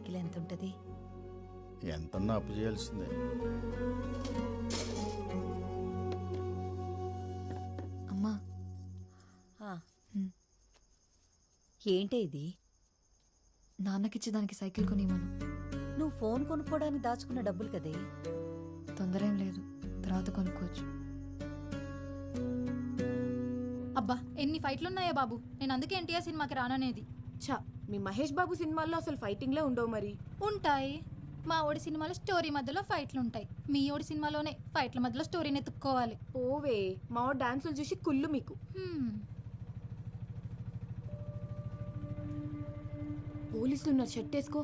Cycle ఎంత ఉంటుంది? ఎంతన్నా అప్పు చేయాల్సిందే. అమ్మా ఏంటే ఇది? నాన్నకిచ్చి దానికి సైకిల్ కొనివ్వను. నువ్వు ఫోన్ కొనుక్కోవడానికి దాచుకున్న డబ్బులు కదే. తొందర ఏం లేదు, తర్వాత కొనుక్కోవచ్చు. అబ్బా ఎన్ని ఫైట్లున్నాయా బాబు, నేను అందుకే ఎన్టీఆర్ సినిమాకి రాననేది. ఛా, మీ మహేష్ బాబు సినిమాల్లో అసలు ఫైటింగ్లే ఉండవు మరి. ఉంటాయి, మా ఓడి సినిమాలో స్టోరీ మధ్యలో ఫైట్లు ఉంటాయి, మీ ఓడి సినిమాలోనే ఫైట్ల మధ్యలో స్టోరీని ఎత్తుక్కోవాలి. ఓవే, మా డాన్సులు చూసి కుళ్ళు మీకు. పోలీసులు ఉన్నారు, షర్ట్ వేసుకో.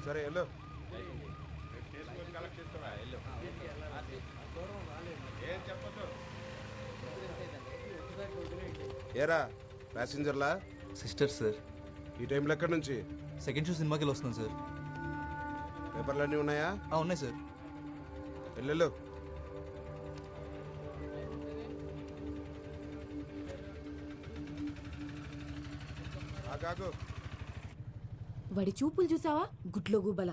సరే వెళ్ళు. ఏరా ప్యాసింజర్లా? Sister sir. ఈ టైంలో ఎక్కడి నుంచి? సెకండ్ షో సినిమాకి వెళ్ళి వస్తున్నాం సార్. పేపర్లు అన్నీ ఉన్నాయా? ఉన్నాయి సార్. వెళ్ళు. వాడి చూపులు చూసావా, గుడ్లో గుబల.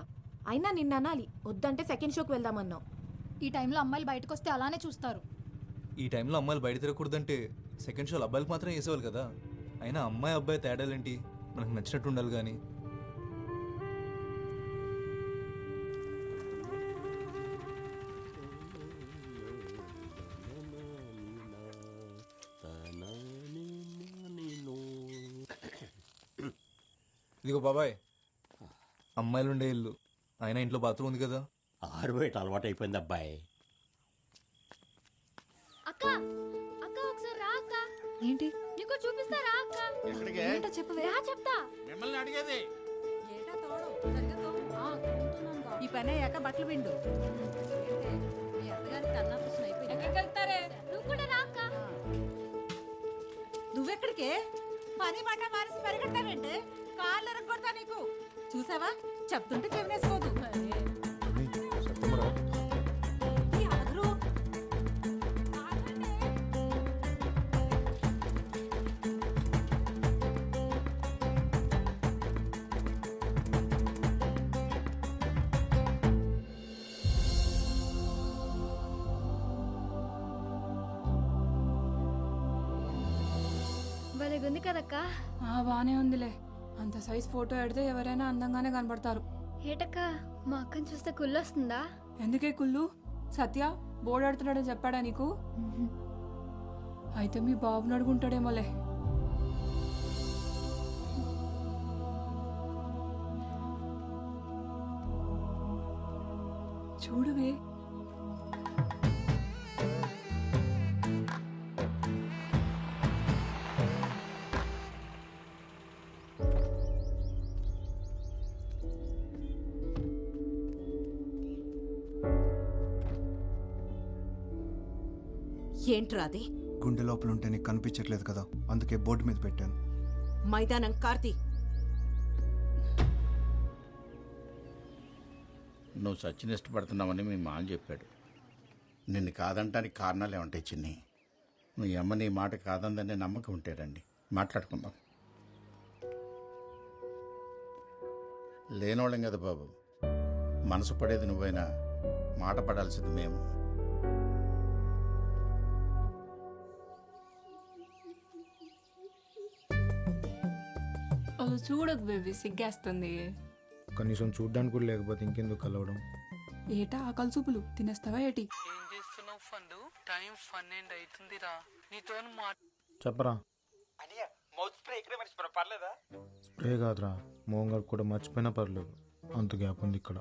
అయినా నిన్న అనాలి, వద్దంటే సెకండ్ షోకి వెళ్దామన్నావు. ఈ టైంలో అమ్మాయిలు బయటకు వస్తే అలానే చూస్తారు. ఈ టైంలో అమ్మాయిలు బయట తిరగకూడదంటే సెకండ్ షోలు అబ్బాయిలకు మాత్రం వేసేవాళ్ళు కదా. అయినా అమ్మాయి అబ్బాయి తేడాలేంటి, మనకు నచ్చినట్టు ఉండాలి కానీ. ఇదిగో బాబాయ్, అమ్మాయిలు ఉండే ఇల్లు, ఆయన ఇంట్లో బాత్రూమ్ ఉంది కదా. ఆరుబయట అలవాటు అయిపోయింది అబ్బాయి. అక్క అక్క ఒకసారి రా అక్క. ఏంటి? నీకు చూపిస్తారా అక్క? ఏంటో చెప్పవే. చెప్తా. మిమ్మల్ని అడిగేది. ఈ పని అయ్యాక బట్టలు పిండు. మీ అత్తగారికి అన్నాపరేషన్ అయిపోయింది. ఎక్కడికి వెళ్తారే? నువ్వు కూడా రా అక్క. నువ్వెక్కడికే? పని మాట మారిసి పరిగెడతావేంటే? కాళ్ళు ఎరగొడతా నీకు. చూసావా, చెప్తుంటే చెవినేసుకోదు. ఉంది కదక్క. బానే ఉందిలే, అంత సైజ్ ఫోటో పెడితే ఎవరైనా అందంగానే కనబడతారు. ఏటక్క, మా అక్కని చూస్తే కుళ్ళొస్తుందా? ఎందుకే కుళ్ళు? సత్య బోర్డు ఆడుతున్నాడని చెప్పాడా నీకు? అయితే మీ బాబుని అడుగుంటాడేమోలే. చూడువే, ఏంట్రా అది? గుండె లోపల ఉంటే నీకు కనిపించట్లేదు కదా, అందుకే బోర్డు మీద పెట్టాను. మైదానం కార్తీ. నువ్వు సచిన్ ఇష్టపడుతున్నావని మీ మామ చెప్పాడు. నిన్ను కాదంటానికి కారణాలు ఏమంటాయి చిన్ని? మీ అమ్మ నీ మాట కాదందనే నమ్మకం ఉంటే రండి మాట్లాడుకుందాం. లేనోళ్ళం కదా బాబు, మనసు పడేది నువ్వైనా మాట పడాల్సింది మేము. చూడకు బేబీ, సిగ్గేస్తుంది. కనీసం చూడ్డానికి కూడా లేకపోతే ఇంకెందుకు కలవడం? ఏటా ఆకలి చూపులు తినేస్తావా ఏటి? ఏం చేస్తున్నావు ఫండు? టైం 12 అవుతుందిరా, నీతో చెప్పరా. పర్లేదా? స్ప్రే కాదురా, మోంగాడు కూడా మర్చిపోయినా పర్లేదు, అంత గ్యాప్ ఉంది ఇక్కడ.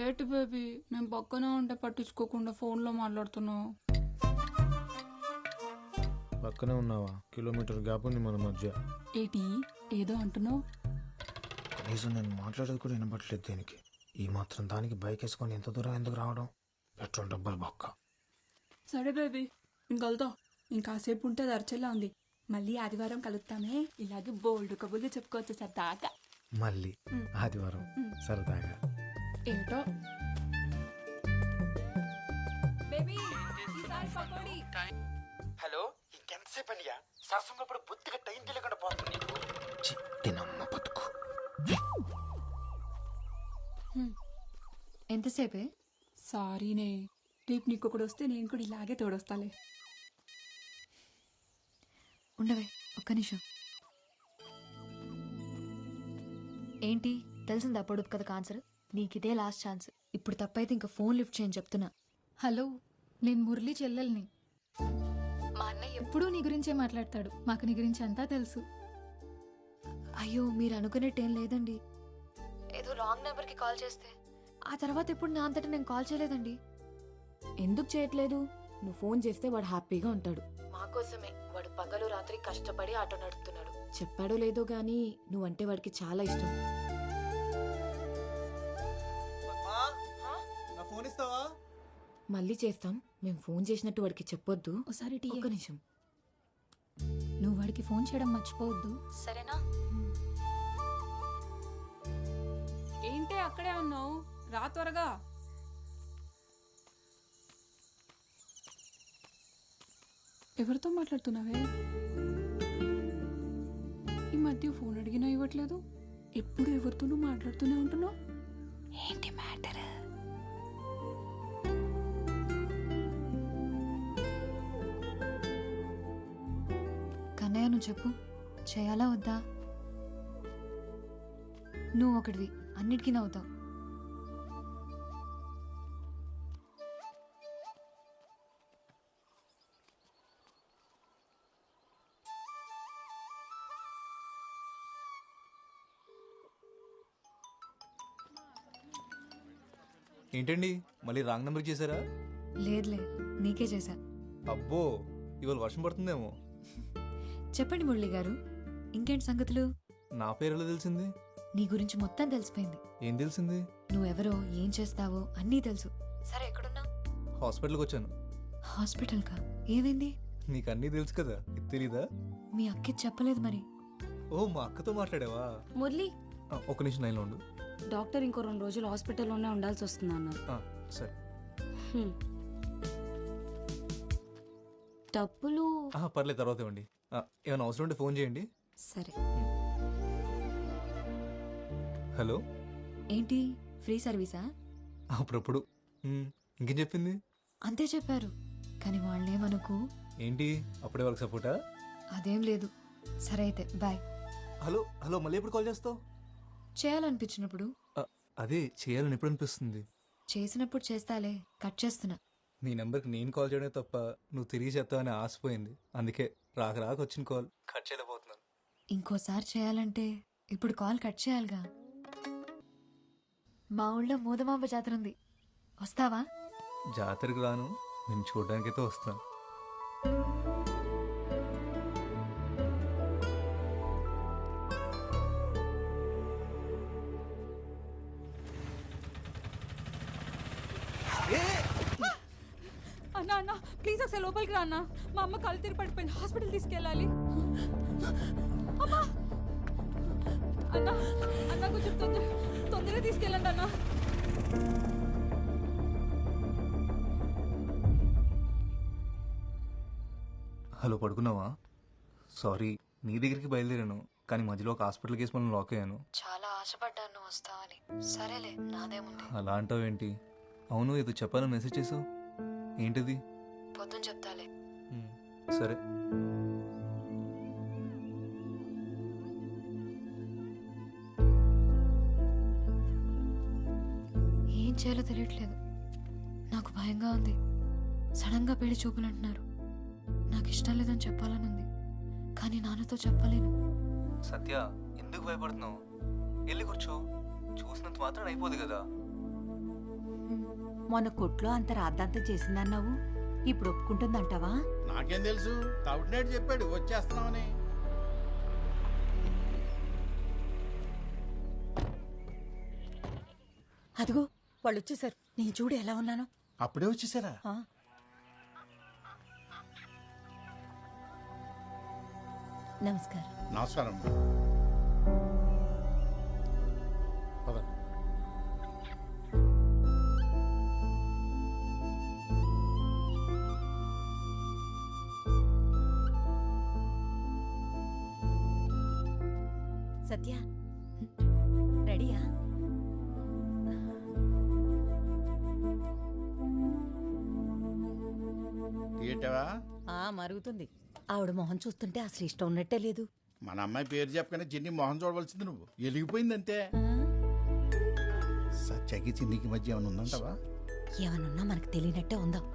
ఏటి బేబీ, మేము పక్కనే ఉంటే పట్టించుకోకుండా ఫోన్లో మాట్లాడుతున్నావు. పక్కనే ఉన్నావా? కిలోమీటర్ గ్యాప్ ఉంది మన మధ్య. ఏటి ఏదో అంటున్నావు? కనీసం నేను మాట్లాడేది కూడా వినపట్లేదు దేనికి. ఈ మాత్రం దానికి బైక్ వేసుకొని ఎంత దూరం ఎందుకు రావడం? పెట్రోల్ డబ్బులు బొక్క. సరే బేబీ, ఇంకలుతా. ఇంకాసేపు ఉంటే దర్చెల్లా ఉంది. మళ్ళీ ఆదివారం కలుద్దామే, ఇలాగే బోల్డ్ కబుర్లు చెప్పుకోవచ్చు సరదాగా. మళ్ళీ ఆదివారం సరదాగా. ఏటో హలో, ఇంకెంత ఎంతసేపు అనియా సరసంలో ఇప్పుడు బొత్తిగా టైం తెలియకుండా పోతుంది నీకు. ఛీ, దీనమ్మ బతుకు. ఎంతసేపే? సారీనే, రేపు నీకు ఒకడు వస్తే నేను కూడా ఇలాగే తోడొస్తాలే. ఉండవే ఒక్క నిమిషం. ఏంటి తెలిసిందా పొడుపు కథకు ఆన్సర్? నీకిదే last chance. ఇప్పుడు తప్పైతే ఇంకా ఫోన్ లిఫ్ట్ చేయని చెప్తున్నా. హలో, నేను మురళి చెల్లెల్ని. మా అన్నయ్య ఎప్పుడూ నీ గురించే మాట్లాడతాడు. మాకు నీ గురించి అంతా తెలుసు. అయ్యో మీరు అనుకునేట్టేం లేదండి. ఏదో రాంగ్ నెంబర్కి కాల్ చేస్తే ఆ తర్వాత ఎప్పుడు నా అంతటా నేను కాల్ చేయలేదండి. ఎందుకు చేయట్లేదు? నువ్వు ఫోన్ చేస్తే వాడు హ్యాపీగా ఉంటాడు. మాకోసమే వాడు పగలు రాత్రి కష్టపడి ఆటో నడుపుతున్నాడు. చెప్పాడో లేదో గానీ నువ్వంటే వాడికి చాలా ఇష్టం. నా ఫోన్ ఇస్తావా? మళ్ళీ చేస్తాం. మేము ఫోన్ చేసినట్టు వాడికి చెప్పొద్దు. ఒకసారి టీ. ఒక్క నిమిషం. నువ్వు వాడికి ఫోన్ చేయడం మర్చిపోవద్దు, సరేనా? ఏంటే అక్కడే ఉన్నావు? రా త్వరగా. ఎవరితో మాట్లాడుతున్నావే? ఈ మధ్య ఫోన్ అడిగినా ఇవ్వట్లేదు. ఎప్పుడు ఎవరితోనూ మాట్లాడుతూనే ఉంటున్నావు. ఏంటి మ్యాటర్? కన్నయ్య నువ్వు చెప్పు, చేయాలా వద్దా? నువ్వు ఒకటివి, అన్నిటికీ నవ్వుతావు. ఏంటండి మళ్ళీ రాంగ్ నెంబర్ చేశారా? లేదులే, నీకే చేశా. అబ్బో, ఇవాళ వర్షం పడుతుందేమో. చెప్పండి మురళి గారు, ఇంకేంటి సంగతులు? నా పేరు ఎలా తెలిసింది? నీ గురించి మొత్తం తెలిసిపోయింది. ఏం తెలిసింది? నువ్వెవరో, ఏం చేస్తావో అన్నీ తెలుసు. సరే ఎక్కడున్నా? హాస్పిటల్కి వచ్చాను. హాస్పిటల్కా? ఏమైంది? నీకు అన్నీ తెలుసు కదా, ఇది తెలీదా? మీ అక్కి చెప్పలేదు మరి. ఓ, మా అక్కతో మాట్లాడావా? మురళి, ఒక నిమిషం లైన్లో ఉండు. డాక్టర్ ఇంకో 2 రోజులు హాస్పిటల్లోనే ఉండాల్సి వస్తుంది అన్నారు. సరే. డబ్బులు పర్లేదు, తర్వాత ఇవ్వండి. ఏమైనా అవసరం ఉంటే ఫోన్ చేయండి. సరే. హలో, ఏంటి ఫ్రీ సర్వీసా? అప్పుడప్పుడు. ఇంకేం చెప్పింది? అంతే చెప్పారు, కానీ వాళ్ళేమనుకు. ఏంటి అప్పుడే వాళ్ళకి సపోర్టా? అదేం లేదు. సరే అయితే బాయ్. హలో హలో, మళ్ళీ ఎప్పుడు కాల్ చేస్తావు? చేయాలనిపించినప్పుడు. అదే చేయాలని ఎప్పుడు అనిపిస్తుంది? చేసినప్పుడు చేస్తాలే, కట్ చేస్తున్నా. నీ నెంబర్కి నేను కాల్ చేయడమే తప్ప నువ్వు తిరిగి చేస్తావని ఆశపోయింది. అందుకే రాక వచ్చిన కాల్ కట్ చేయలేకపోతున్నాను. ఇంకోసారి చేయాలంటే ఇప్పుడు కాల్ కట్ చేయాలిగా. మా ఊళ్ళో మోదమాంబ జాతర ఉంది, వస్తావా? జాతరకు రాను, నేను చూడడానికైతే వస్తాను. అన్నా అన్నా ప్లీజ్ ఒకసారి లోపలికి రా అన్నా. మా అమ్మ కళ్ళు తిరిగి పడిపోయింది, హాస్పిటల్ తీసుకెళ్ళాలి. అమ్మా అన్నా అన్నా, కొంచెం తొందరగా తీసుకెళ్ళండి అన్నా. హలో, పడుకున్నావా? సారీ, నీ దగ్గరికి బయలుదేరాను, కానీ మధ్యలో ఒక హాస్పిటల్ కేసు మనం లాక్ అయ్యాను. చాలా ఆశపడ్డాను నువ్వు వస్తావని. సరేలే, నాదేముంది. అలా అంటావేంటి? అవును, ఏదో చెప్పాలని మెసేజ్ చేసావు, ఏంటిది? పొద్దున చెప్తాలే. సరే. ఏం చేయాలో తెలియట్లేదు. నాకు భయంగా ఉంది. సడన్గా పెళ్లి చూపులు అంటున్నారు. నాకు ఇష్టం లేదని చెప్పాలని ఉంది, కానీ నాన్నతో చెప్పలేను. సత్య, ఎందుకు భయపడుతున్నావు? వెళ్ళి కూర్చో, చూసినంత మాత్రం అయిపోదు కదా. మొన్న కొట్లో అంత రాద్దాంతం చేసిందన్నావు, ఇప్పుడు ఒప్పుకుంటుందంటావా? నాకేం తెలుసు, తౌటినేడు చెప్పాడు వచ్చేస్తున్నామని. అదిగో వాళ్ళు వచ్చేసారు. నేను చూడు ఎలా ఉన్నాను. అప్పుడే వచ్చేసారా? నమస్కారం. నమస్కారం. పద. సత్య రెడీయా? ఏంటవా మరుగుతుంది. ఆవిడ మొహం చూస్తుంటే అసలు ఇష్టం ఉన్నట్టే లేదు. మన అమ్మాయి పేరు చెప్పగానే చిన్ని మొహం చూడవలసింది నువ్వు. వెలిగిపోయింది అంతే. సత్యకి చిన్నికి మధ్య ఏమైనా ఉందంటావా? ఏమనున్నా మనకు తెలియనట్టే ఉందాం.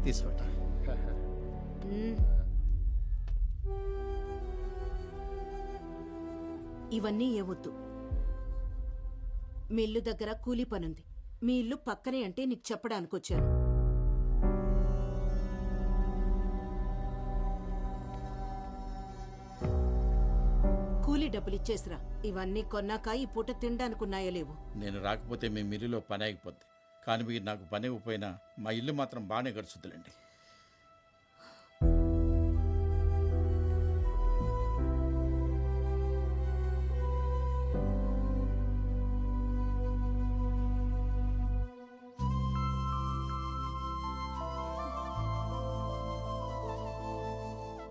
తీసుకోట. ఇవన్నీ ఏవద్దు. మీ ఇల్లు దగ్గర కూలీ పనుంది. మీ ఇల్లు పక్కనే అంటే నీకు చెప్పడానికి వచ్చాను. కూలీ డబ్బులు ఇచ్చేసిరా. ఇవన్నీ కొన్నాక ఈ పూట తినడానికున్నాయో లేవు. నేను రాకపోతే మీ మిల్లులో పని ఆగిపోద్ది. కానీ మీరు నాకు పని ఇవ్వకపోయినా మా ఇల్లు మాత్రం బాగానే గడుచుద్దులేండి.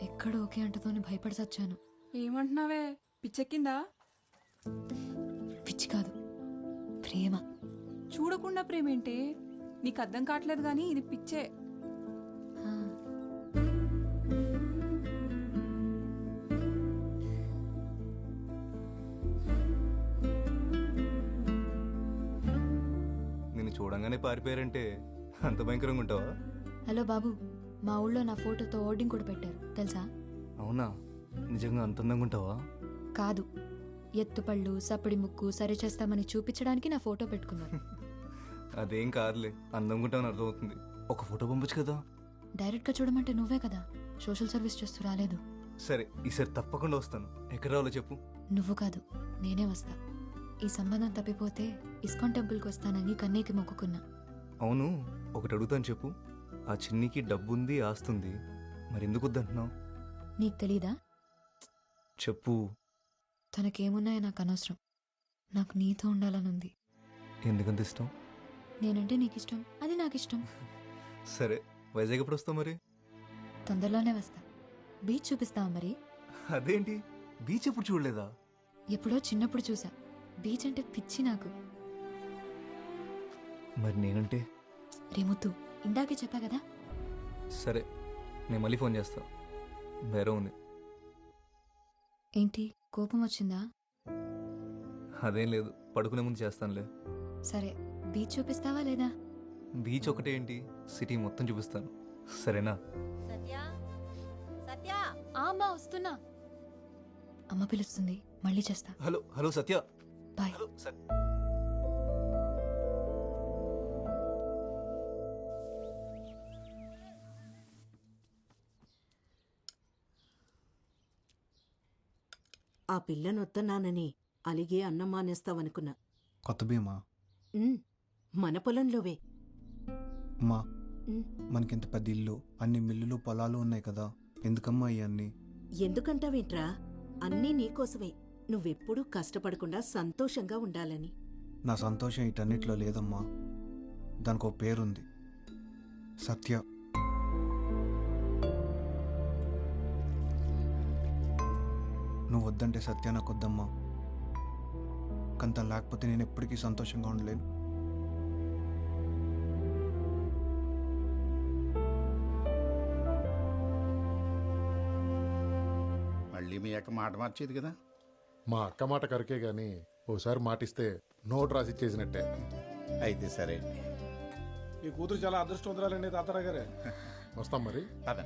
ఎక్కడ ఓకే అంటతోని భయపడి చచ్చాను. ఏమంటున్నావే? పిచ్చెక్కిందా? పిచ్చి కాదు, ప్రేమ. చూడకుండా ప్రేమేంటే? నీకు అర్థం కావట్లేదు కానీ ఇది పిచ్చే. నేను చూడంగానే పారిపోయారంటే అంత భయంకరంగా ఉంటావా? హలో బాబు, మా ఊళ్ళో నా ఫోటోతో ఓర్డింగ్ కూడా పెట్టారు తెలుసా? అవునా? నిజంగా అంత అందంగా ఉంటావా? కాదు, ఎత్తుపళ్ళు సప్పడి ముక్కు సరి చేస్తామని చూపించడానికి నా ఫోటో పెట్టుకున్నారు. అదేం కాదులే, అందంగా ఉంటావని అర్థమవుతుంది. ఒక ఫోటో పంపొచ్చు కదా. డైరెక్ట్గా చూడమంటే నువ్వే కదా సోషల్ సర్వీస్ చేస్తూ రాలేదు. సరే, ఈసారి తప్పకుండా వస్తాను. ఎక్కడ రావాలో చెప్పు. నువ్వు కాదు, నేనే వస్తా. ఈ సంబంధం తప్పిపోతే ఇస్కాన్ టెంపుల్కి వస్తానని కన్నీకి మొక్కుకున్నా. అవును, ఒకటి అడుగుతాను చెప్పు. ఆ చిన్నికి డబ్బుంది, ఆస్తుంది, మరి ఎందుకు వద్దంటున్నావు? నీకు తెలీదా? చెప్పు. తనకేమున్నాయో నాకు అనవసరం. నాకు నీతో ఉండాలనుంది. ఎందుకంత ఇష్టం? నేనంటే నీకు ఇష్టం, అది నాకు ఇష్టం. సరే, వైజాగ్ ఎప్పుడు వస్తావు మరి? తొందరలోనే వస్తా. బీచ్ చూపిస్తావా మరి? అదేంటి, బీచ్ ఎప్పుడు చూడలేదా? ఎప్పుడో చిన్నప్పుడు చూసా. బీచ్ అంటే పిచ్చి నాకు. మరి నేనంటే? రేముత్తు, ఇందాకే చెప్పా కదా. సరే, నేను మళ్ళీ ఫోన్ చేస్తా. వేరే ఉంది. ఏంటి, కోపం వచ్చిందా? అదేం లేదు, పడుకునే ముందు చేస్తానులే. సరే, బీచ్ చూపిస్తావా లేదా? బీచ్ ఒకటే ఏంటి, సిటీ మొత్తం చూపిస్తాను. సరేనా? అమ్మా వస్తున్నా. అమ్మ పిలుస్తుంది, మళ్ళీ చేస్తా. హలో హలో సత్య. బాయ్. ఆ పిల్లనొత్తన్నానని అలిగే అన్నం మానేస్తావనుకున్నా. కొత్త భీమా? మన పొలంలోవే. అమ్మా, మనకింత పెద్ద ఇల్లు, అన్ని మిల్లులు పొలాలు ఉన్నాయి కదా, ఎందుకమ్మా ఇవన్నీ? ఎందుకంటావేంట్రా? అన్నీ నీకోసమే. నువ్వెప్పుడూ కష్టపడకుండా సంతోషంగా ఉండాలని. నా సంతోషం వీటన్నిటిలో లేదమ్మా. దానికి ఒక పేరుంది, సత్య. నువ్వు వద్దంటే సత్య నాకు వద్దమ్మా. కంత లేకపోతే నేను ఎప్పటికీ సంతోషంగా ఉండలేను. మళ్ళీ మీ అక్క మాట మార్చేది కదా. మా అక్క మాట కరికే గాని ఓసారి మాటిస్తే నోట్ రాసి చేసినట్టే. అయితే సరే. ఈ కూతురు చాలా అదృష్టవంతురాలండి తాతారా గారే. వస్తాం మరి. అదే.